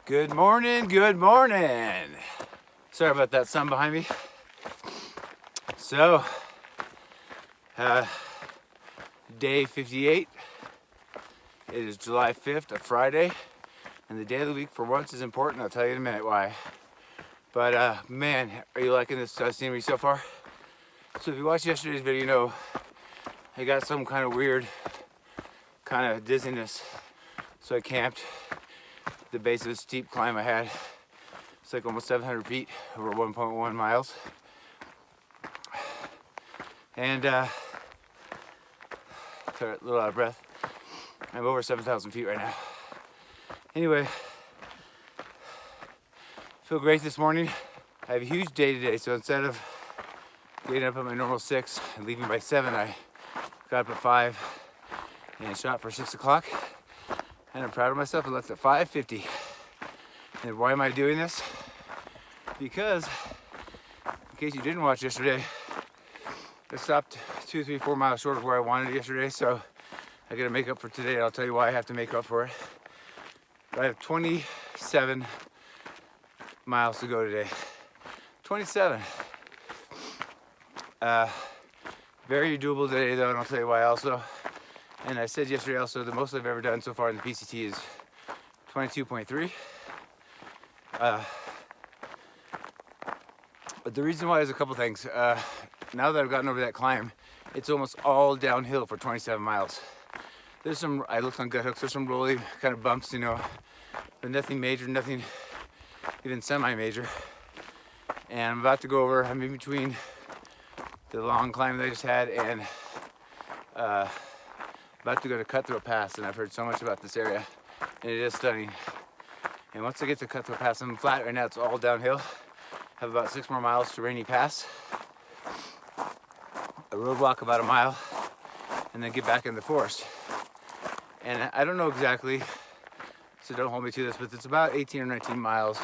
Good morning, good morning. Sorry about that sun behind me. So, day 58. It is July 5th, a Friday, and the day of the week for once is important. I'll tell you in a minute why. But man, are you liking this scenery so far? So if you watched yesterday's video, you know I got some kind of weird kind of dizziness. So I camped at the base of a steep climb I had. It's like almost 700 feet over 1.1 miles. And a little out of breath. I'm over 7,000 feet right now. Anyway, feel great this morning. I have a huge day today, so instead of getting up at my normal 6 and leaving by 7, I got up at 5 and shot for 6 o'clock. And I'm proud of myself. I left at 5:50. And why am I doing this? Because, in case you didn't watch yesterday, I stopped 2, 3, 4 miles short of where I wanted yesterday, so I gotta make up for today, and I'll tell you why I have to make up for it. But I have 27 miles to go today. 27. Very doable today though, and I'll tell you why also. And I said yesterday also, the most I've ever done so far in the PCT is 22.3. But the reason why is a couple things. Now that I've gotten over that climb, it's almost all downhill for 27 miles. There's some, I looked on gut hooks, there's some rolly kind of bumps, you know, but nothing major, nothing even semi-major. And I'm about to go over, I'm in between the long climb that I just had and about to go to THRU Pass, and I've heard so much about this area, and it is stunning. And once I get to THRU Pass, I'm flat right now, it's all downhill. I have about 6 more miles to Rainy Pass. A road walk about a mile, and then get back in the forest. And I don't know exactly, so don't hold me to this, but it's about 18 or 19 miles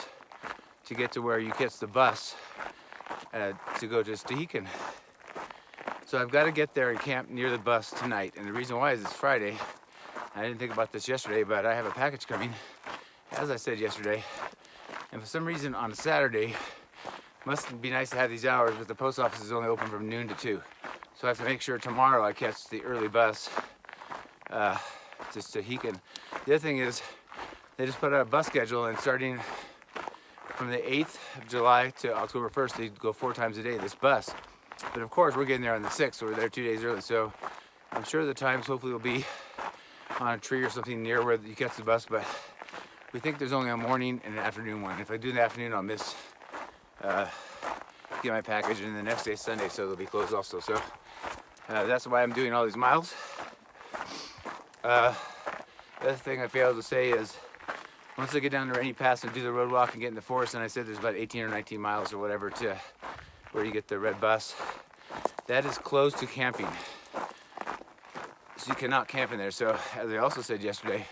to get to where you catch the bus to go to Stehekin. So I've got to get there and camp near the bus tonight. And the reason why is it's Friday. I didn't think about this yesterday, but I have a package coming, as I said yesterday. And for some reason on a Saturday, must be nice to have these hours, but the post office is only open from noon to 2. So I have to make sure tomorrow I catch the early bus to Stehekin. The other thing is, they just put out a bus schedule, and starting from the 8th of July to October 1st, they go 4 times a day, this bus. But of course, we're getting there on the 6th, so we're there 2 days early. So I'm sure the times hopefully will be on a tree or something near where you catch the bus, but we think there's only a morning and an afternoon one. If I do the afternoon, I'll miss get my package, and the next day is Sunday, so they'll be closed also. So that's why I'm doing all these miles. The other thing I failed to say is, once I get down to Rainy Pass and do the road walk and get in the forest, and I said there's about 18 or 19 miles or whatever to where you get the red bus, that is closed to camping. So you cannot camp in there. So as I also said yesterday,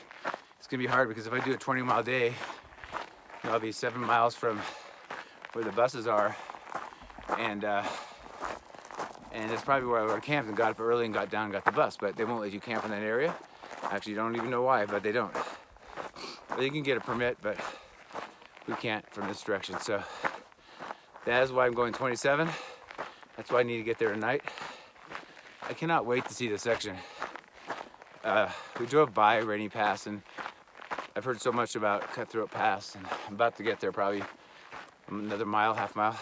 it's gonna be hard because if I do a 20-mile day, you know, I'll be 7 miles from where the buses are, and that's probably where I would have camped and got up early and got down and got the bus, but they won't let you camp in that area. Actually, you don't even know why, but they don't. Well, you can get a permit, but we can't from this direction. So that is why I'm going 27. That's why I need to get there tonight. I cannot wait to see this section. We drove by Rainy Pass, and I've heard so much about THRU Pass, and I'm about to get there probably another mile, half mile.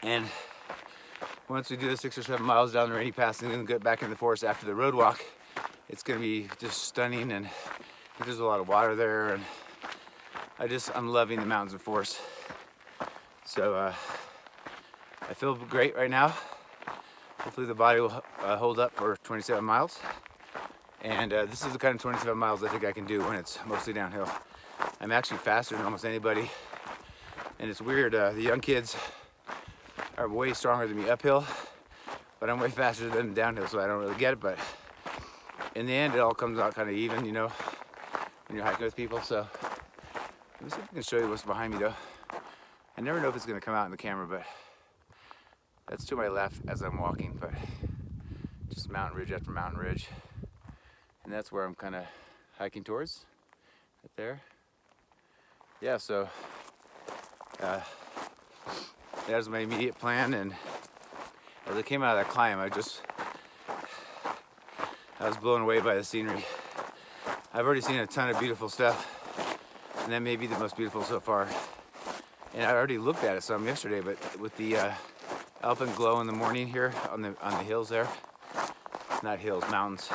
And once we do the 6 or 7 miles down the Rainy Pass and then get back in the forest after the road walk, it's gonna be just stunning, and there's a lot of water there, and I'm loving the mountains and forest. So I feel great right now. Hopefully the body will hold up for 27 miles. And this is the kind of 27 miles I think I can do when it's mostly downhill. I'm actually faster than almost anybody. And it's weird, the young kids are way stronger than me uphill, but I'm way faster than them downhill, so I don't really get it. But in the end, it all comes out kind of even, you know, when you're hiking with people. So let me see if I can show you what's behind me though. I never know if it's gonna come out in the camera, but that's to my left as I'm walking, but just mountain ridge after mountain ridge. And that's where I'm kind of hiking towards, right there. yeah, so that was my immediate plan, and as I came out of that climb, I was blown away by the scenery. I've already seen a ton of beautiful stuff, and that may be the most beautiful so far. And I already looked at it some yesterday, but with the alpenglow in the morning here on the hills there, not hills, mountains.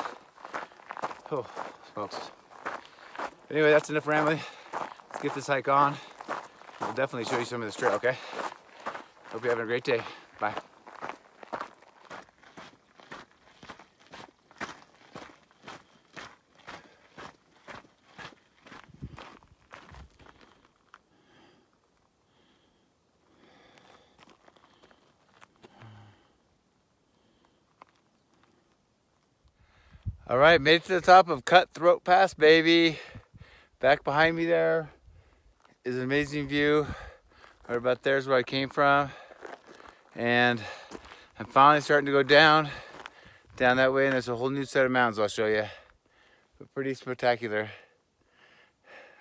Oh, smokes. Anyway, that's enough rambling. Let's get this hike on. I'll definitely show you some of this trail, okay? Hope you're having a great day. Bye. All right, made it to the top of Cutthroat Pass, baby. Back behind me there is an amazing view. Right about there's where I came from. And I'm finally starting to go down that way, and there's a whole new set of mountains I'll show you. But pretty spectacular.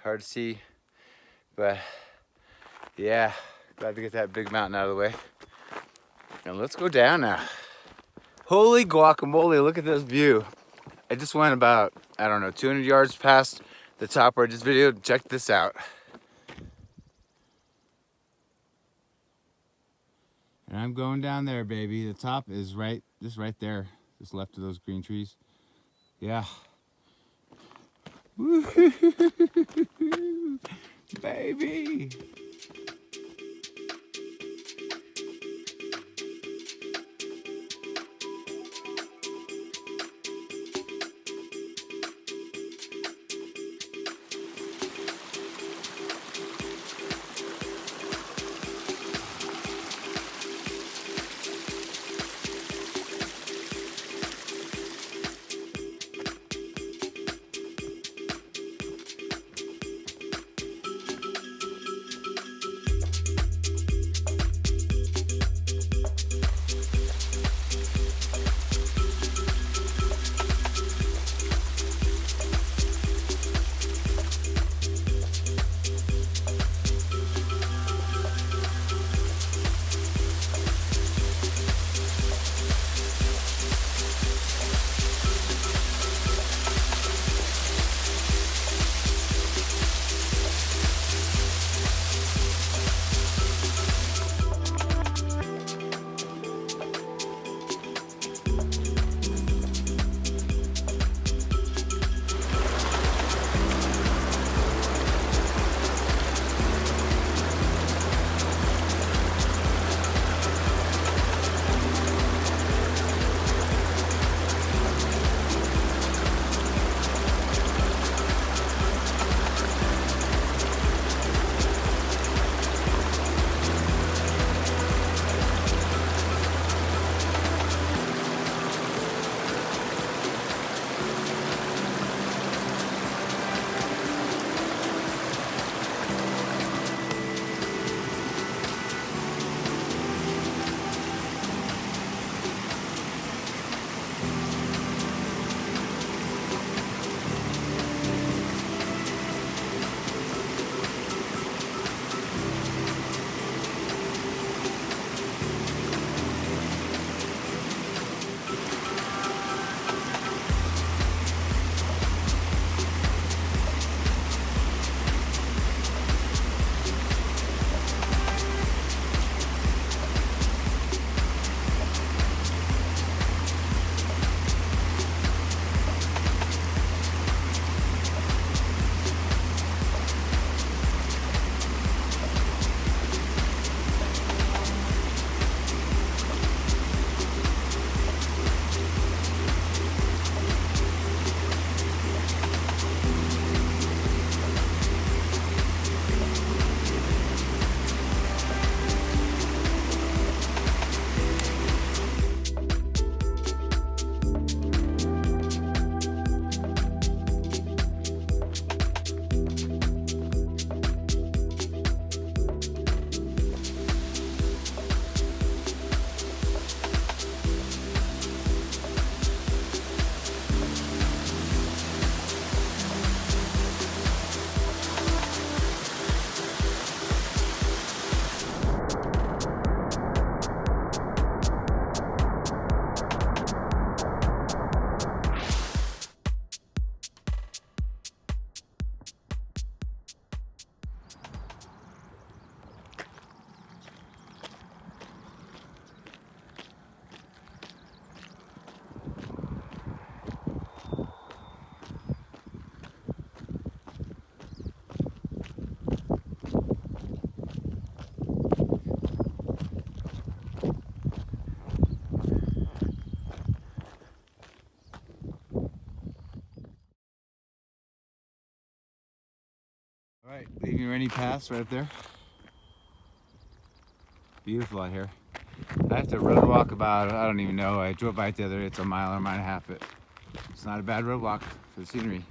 Hard to see, but yeah, glad to get that big mountain out of the way. And let's go down now. Holy guacamole, look at this view. I just went about, I don't know, 200 yards past the top where I just videoed. Check this out. And I'm going down there, baby. The top is just right there, just left of those green trees. Yeah. Woo-hoo-hoo-hoo-hoo-hoo. Baby. Alright, leaving Rainy Pass right up there. Beautiful out here. I have to road walk about, I don't even know, I drove by it the other day, it's a mile or a mile and a half, but it's not a bad road walk for the scenery.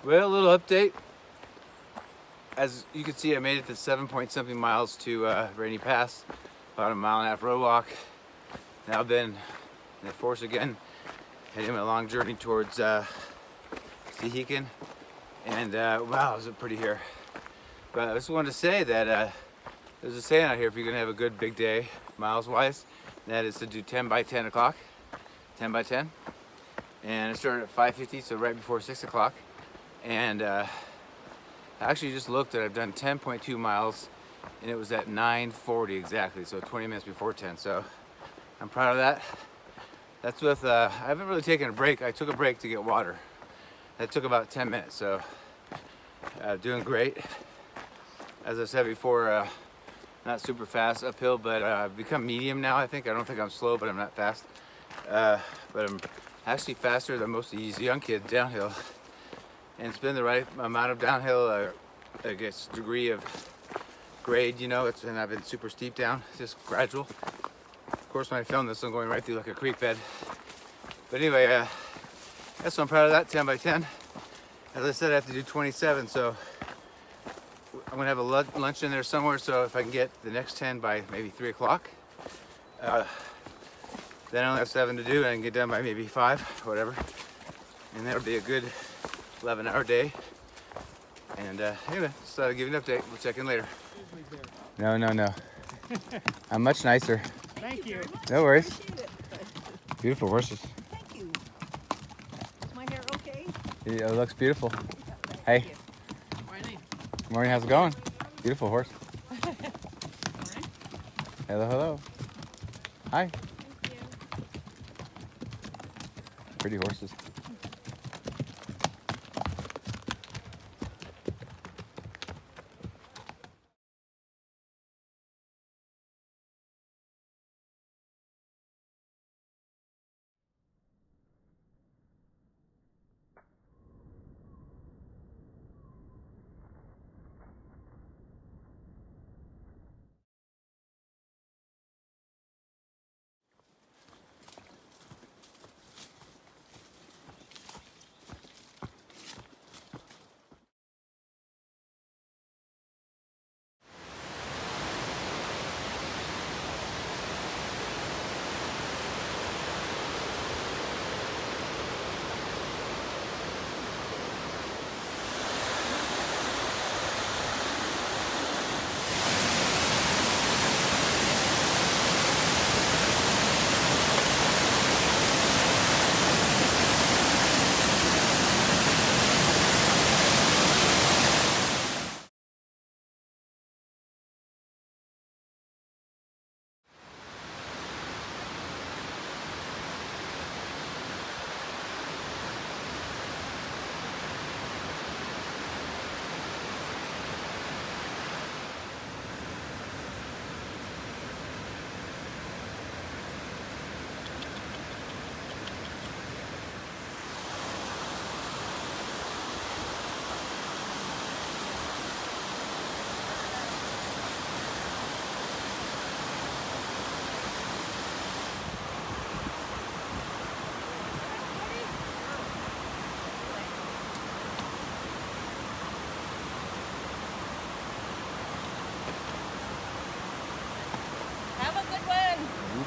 Well, a little update. As you can see, I made it to 7-point-something miles to Rainy Pass, about a mile and a half road walk. Now I've been in the forest again, heading a long journey towards Stehekin, and wow, is it pretty here. But I just wanted to say that there's a saying out here, if you're gonna have a good big day, miles-wise, that is to do 10 by 10 o'clock, 10 by 10. And it started at 5:50, so right before 6 o'clock. And I actually just looked at, I've done 10.2 miles, and it was at 9:40 exactly, so 20 minutes before 10. So I'm proud of that. That's with, I haven't really taken a break. I took a break to get water. That took about 10 minutes, so doing great. As I said before, not super fast uphill, but I've become medium now, I think. I don't think I'm slow, but I'm not fast. But I'm actually faster than most of these young kids downhill. And it's been the right amount of downhill, I guess, degree of grade, you know. And I've been super steep down, just gradual. Of course, when I film this, I'm going right through like a creek bed. But anyway, that's what I'm proud of that, 10 by 10. As I said, I have to do 27, so I'm gonna have a lunch in there somewhere, so if I can get the next 10 by maybe 3 o'clock, then I only have 7 to do, and I can get done by maybe 5, whatever. And that'll be a good 11-hour day. And anyway, just thought I'd give you an update. We'll check in later. No. I'm much nicer. Thank you. No worries. Beautiful horses. Thank you. Is my hair okay? Yeah, it looks beautiful. Hey. Morning. Morning, how's it going? Beautiful horse. Morning. Hello. Hi. Thank you. Pretty horses.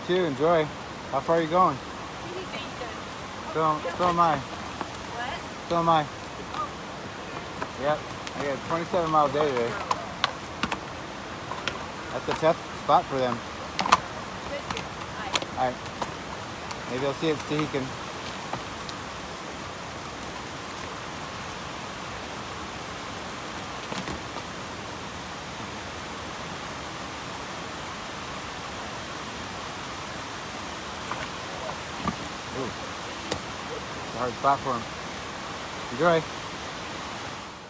too. Enjoy. How far are you going? So am I. What? So am I. Yep. I got a 27-mile day today. That's a tough spot for them. Alright. Maybe I'll see it at Stehekin. It's a hard spot for him. Enjoy.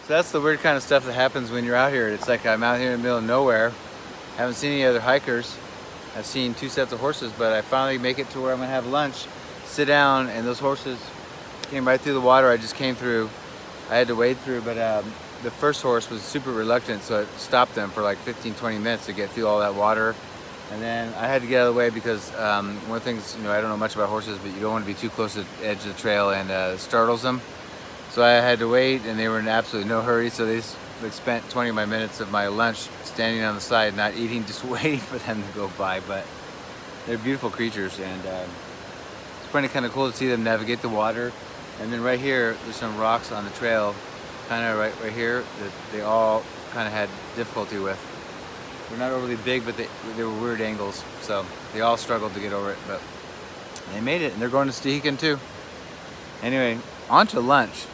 So that's the weird kind of stuff that happens when you're out here. It's like I'm out here in the middle of nowhere. Haven't seen any other hikers. I've seen 2 sets of horses, but I finally make it to where I'm gonna have lunch, sit down, and those horses came right through the water I just came through. I had to wade through, but the first horse was super reluctant, so it stopped them for like 15-20 minutes to get through all that water. And then I had to get out of the way because one of the things, you know, I don't know much about horses, but you don't want to be too close to the edge of the trail and it startles them. So I had to wait, and they were in absolutely no hurry, so they spent 20 of my minutes of my lunch standing on the side, not eating, just waiting for them to go by. But they're beautiful creatures, and it's pretty kind of cool to see them navigate the water. And then right here, there's some rocks on the trail, kind of right here, that they all kind of had difficulty with. They're not overly big, but they were weird angles, so they all struggled to get over it, but they made it, and they're going to Stehekin too. Anyway, on to lunch.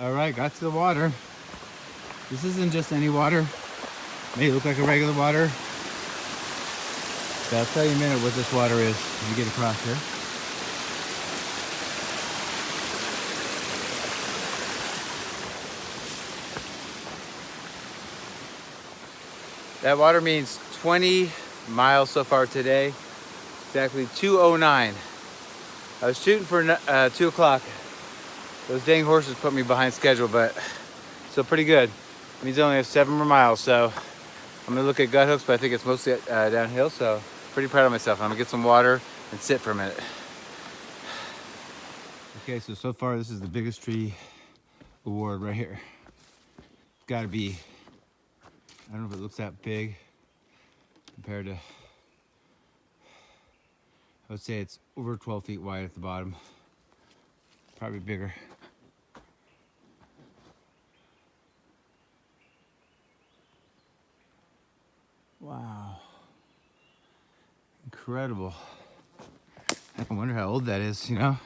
All right, got to the water. This isn't just any water. May look like a regular water. But I'll tell you in a minute what this water is when you get across here. That water means 20 miles so far today. Exactly 2:09. I was shooting for 2 o'clock. Those dang horses put me behind schedule, but still pretty good. It means I only have 7 more miles, so I'm gonna look at gut hooks, but I think it's mostly downhill, so pretty proud of myself. I'm gonna get some water and sit for a minute. Okay, so far this is the biggest tree award right here. It's gotta be, I don't know if it looks that big compared to, I would say it's over 12 feet wide at the bottom. Probably bigger. Wow. Incredible. I wonder how old that is, you know?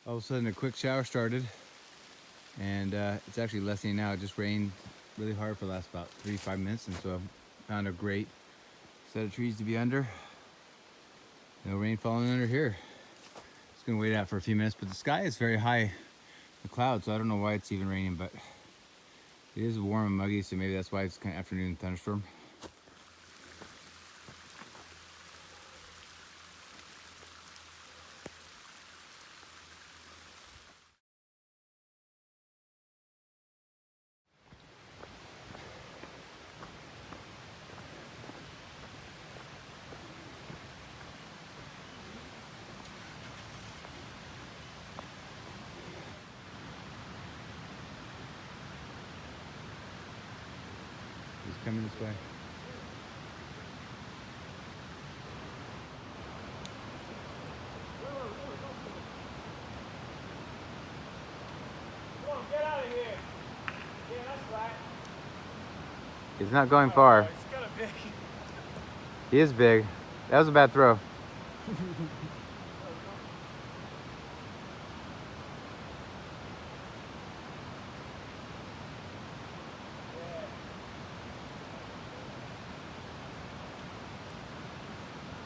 All of a sudden a quick shower started, and it's actually lessening now. It just rained really hard for the last about 35 minutes, and so I found a great set of trees to be under. No rain falling under here. Just gonna wait out for a few minutes, but the sky is very high, the clouds, so I don't know why it's even raining, but it is warm and muggy, so maybe that's why it's kind of afternoon thunderstorm. coming this way. Come on, get out of here. Yeah, that's right. He's not going far. He's kind of big. He is big. That was a bad throw.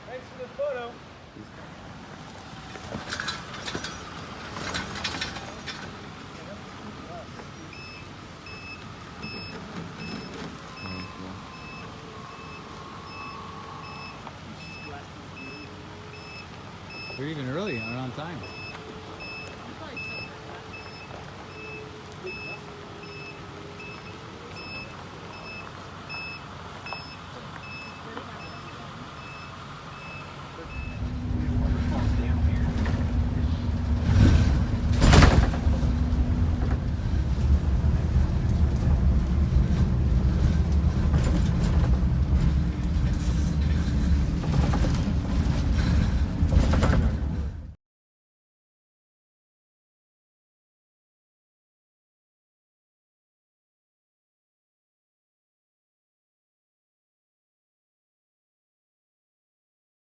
Thanks for the photo. We're even early and on time.